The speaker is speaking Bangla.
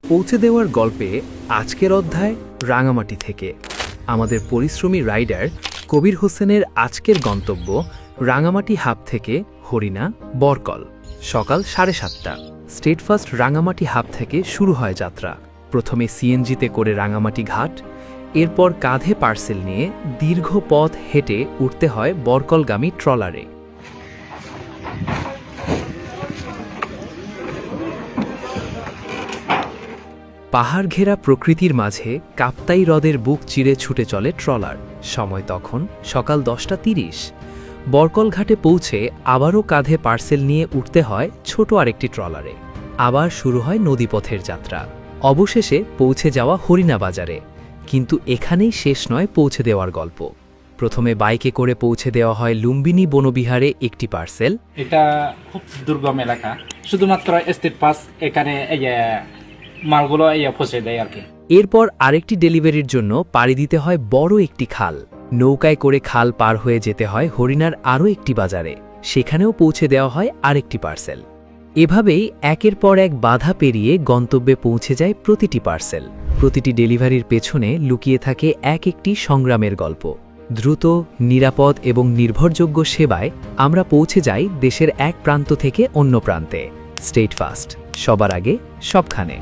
পৌঁছে দেওয়ার গল্পে আজকের অধ্যায় রাঙামাটি থেকে। আমাদের পরিশ্রমী রাইডার কবির হোসেনের আজকের গন্তব্য রাঙামাটি হাব থেকে হরিণা বরকল। সকাল 7:30। স্টেট ফার্স্ট রাঙামাটি হাব থেকে শুরু হয় যাত্রা। প্রথমে সিএনজিতে করে রাঙামাটি ঘাট, এরপর কাঁধে পার্সেল নিয়ে দীর্ঘ পথ হেঁটে উঠতে হয় বরকলগামী ট্রলারে। পাহাড় ঘেরা প্রকৃতির মাঝে কাপ্তাই হ্রদের বুক চিরে ছুটে চলে ট্রলার। সময় তখন সকাল 10:30। বরকল ঘাটে পৌঁছে আবারও কাঁধে পার্সেল নিয়ে উঠতে হয় ছোট আরেকটি ট্রলারে। আবার শুরু হয় নদীপথের যাত্রা। অবশেষে পৌঁছে যাওয়া হরিণা বাজারে। কিন্তু এখানেই শেষ নয় পৌঁছে দেওয়ার গল্প। প্রথমে বাইকে করে পৌঁছে দেওয়া হয় লুম্বিনী বনবিহারে একটি পার্সেল। এটা খুব দুর্গম এলাকা, শুধুমাত্র স্টেট পাস এখানে মালগুলো পৌঁছে দেয় আর কি। এরপর আরেকটি ডেলিভারির জন্য পাড়ি দিতে হয় বড় একটি খাল। নৌকায় করে খাল পার হয়ে যেতে হয় হরিণার আরও একটি বাজারে। সেখানেও পৌঁছে দেওয়া হয় আরেকটি পার্সেল। এভাবেই একের পর এক বাধা পেরিয়ে গন্তব্যে পৌঁছে যায় প্রতিটি পার্সেল। প্রতিটি ডেলিভারির পেছনে লুকিয়ে থাকে এক একটি সংগ্রামের গল্প। দ্রুত, নিরাপদ এবং নির্ভরযোগ্য সেবায় আমরা পৌঁছে যাই দেশের এক প্রান্ত থেকে অন্য প্রান্তে। স্টেট ফার্স্ট, সবার আগে সবখানে।